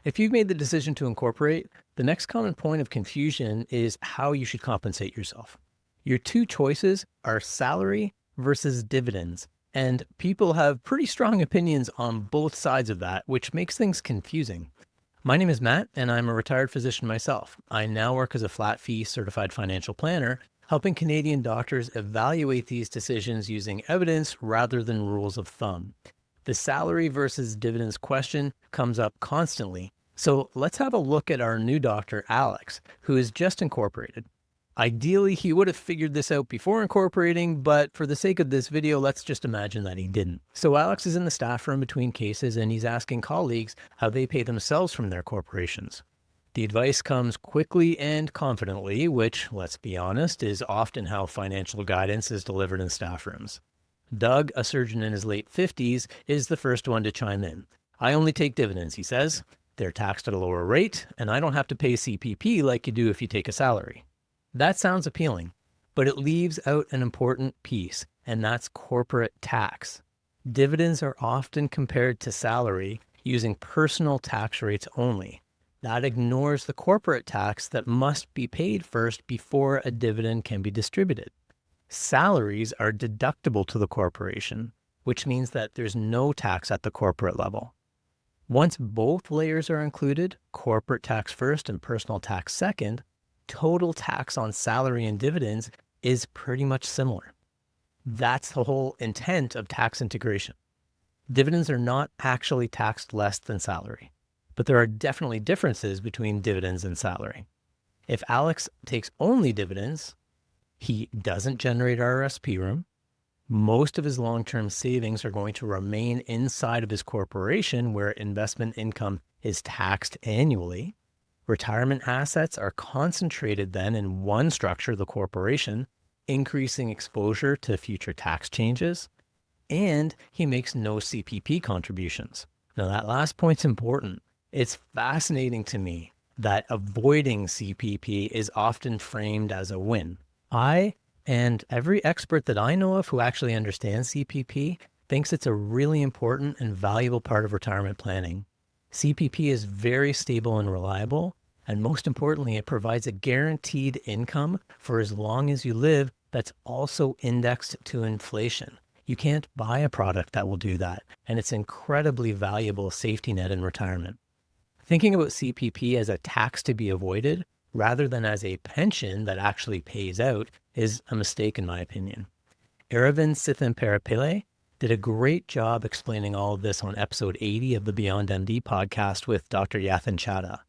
If you've made the decision to incorporate, the next common point of confusion is how you should compensate yourself. Your two choices are salary versus dividends, and people have pretty strong opinions on both sides of that, which makes things confusing. My name is Matt, and I'm a retired physician myself. I now work as a flat fee certified financial planner, helping Canadian doctors evaluate these decisions using evidence rather than rules of thumb. The salary versus dividends question comes up constantly. So let's have a look at our new doctor, Alex, who is just incorporated. Ideally, he would have figured this out before incorporating, but for the sake of this video, let's just imagine that he didn't. So Alex is in the staff room between cases, and he's asking colleagues how they pay themselves from their corporations. The advice comes quickly and confidently, which, let's be honest, is often how financial guidance is delivered in staff rooms. Doug, a surgeon in his late 50s, is the first one to chime in. I only take dividends, he says. They're taxed at a lower rate, and I don't have to pay CPP like you do if you take a salary. That sounds appealing, but it leaves out an important piece, and that's corporate tax. Dividends are often compared to salary using personal tax rates only. That ignores the corporate tax that must be paid first before a dividend can be distributed. Salaries are deductible to the corporation, which means that there's no tax at the corporate level. Once both layers are included, corporate tax first and personal tax second, total tax on salary and dividends is pretty much similar. That's the whole intent of tax integration. Dividends are not actually taxed less than salary, but there are definitely differences between dividends and salary. If Alex takes only dividends, he doesn't generate RRSP room. Most of his long-term savings are going to remain inside of his corporation where investment income is taxed annually. Retirement assets are concentrated then in one structure, the corporation, increasing exposure to future tax changes, and he makes no CPP contributions. Now that last point's important. It's fascinating to me that avoiding CPP is often framed as a win. I and every expert that I know of who actually understands CPP thinks it's a really important and valuable part of retirement planning. CPP is very stable and reliable, and most importantly, it provides a guaranteed income for as long as you live that's also indexed to inflation. You can't buy a product that will do that, and it's an incredibly valuable safety net in retirement. Thinking about CPP as a tax to be avoided rather than as a pension that actually pays out is a mistake in my opinion. Aravind Sithamperapillai did a great job explaining all of this on episode 80 of the Beyond MD podcast with Dr. Yathin Chadha.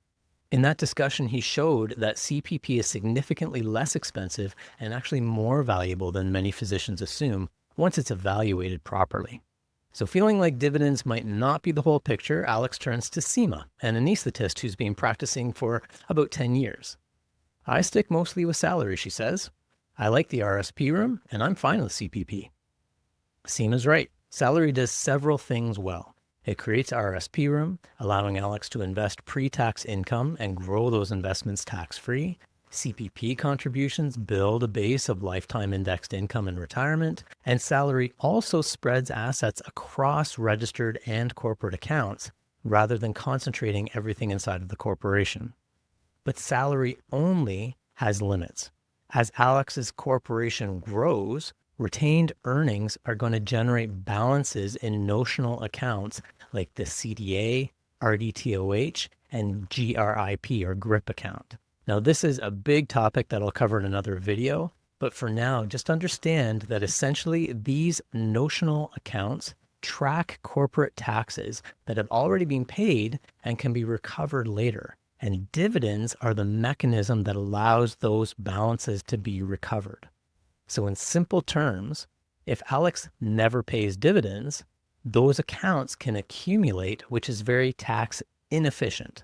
In that discussion, he showed that CPP is significantly less expensive and actually more valuable than many physicians assume once it's evaluated properly. So feeling like dividends might not be the whole picture, Alex turns to Seema, an anesthetist who's been practicing for about 10 years. I stick mostly with salary, she says. I like the RSP room, and I'm fine with CPP. Seema's right. Salary does several things well. It creates RRSP room, allowing Alex to invest pre-tax income and grow those investments tax-free. CPP contributions build a base of lifetime indexed income in retirement, and salary also spreads assets across registered and corporate accounts rather than concentrating everything inside of the corporation. But salary only has limits. As Alex's corporation grows, retained earnings are going to generate balances in notional accounts like the CDA, RDTOH, and GRIP or GRIP account. Now, this is a big topic that I'll cover in another video, but for now, just understand that essentially these notional accounts track corporate taxes that have already been paid and can be recovered later. And dividends are the mechanism that allows those balances to be recovered. So in simple terms, if Alex never pays dividends, those accounts can accumulate, which is very tax inefficient.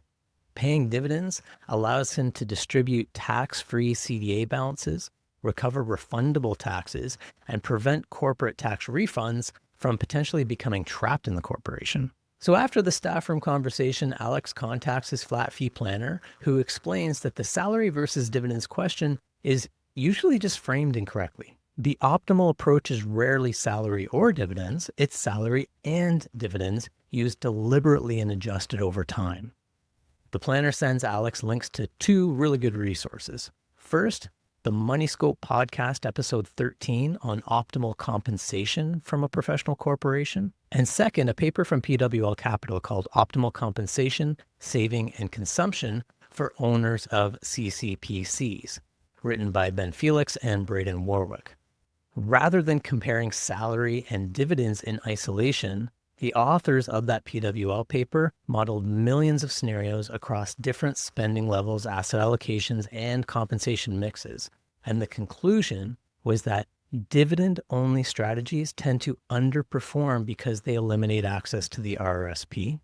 Paying dividends allows him to distribute tax-free CDA balances, recover refundable taxes, and prevent corporate tax refunds from potentially becoming trapped in the corporation. So after the staff room conversation, Alex contacts his flat fee planner, who explains that the salary versus dividends question is usually just framed incorrectly. The optimal approach is rarely salary or dividends. It's salary and dividends used deliberately and adjusted over time. The planner sends Alex links to two really good resources. First, the MoneyScope podcast, episode 13 on optimal compensation from a professional corporation. And second, a paper from PWL Capital called Optimal Compensation, Saving, and Consumption for Owners of CCPCs, written by Ben Felix and Braden Warwick. Rather than comparing salary and dividends in isolation, the authors of that PWL paper modeled millions of scenarios across different spending levels, asset allocations, and compensation mixes. And the conclusion was that dividend-only strategies tend to underperform because they eliminate access to the RRSP.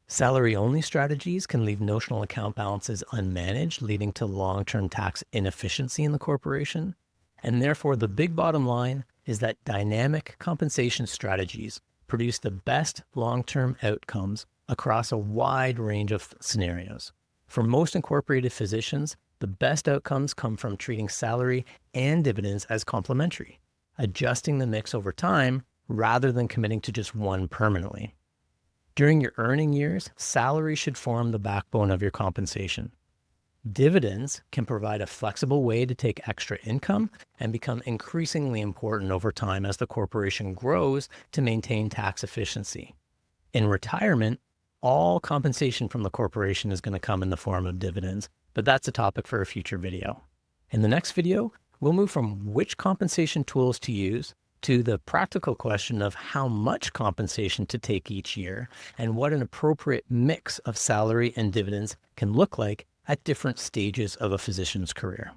Salary-only strategies can leave notional account balances unmanaged, leading to long-term tax inefficiency in the corporation. And therefore, the big bottom line is that dynamic compensation strategies produce the best long-term outcomes across a wide range of scenarios. For most incorporated physicians, the best outcomes come from treating salary and dividends as complementary, adjusting the mix over time rather than committing to just one permanently. During your earning years, salary should form the backbone of your compensation. Dividends can provide a flexible way to take extra income and become increasingly important over time as the corporation grows to maintain tax efficiency. In retirement, all compensation from the corporation is going to come in the form of dividends, but that's a topic for a future video. In the next video, we'll move from which compensation tools to use to the practical question of how much compensation to take each year and what an appropriate mix of salary and dividends can look like at different stages of a physician's career.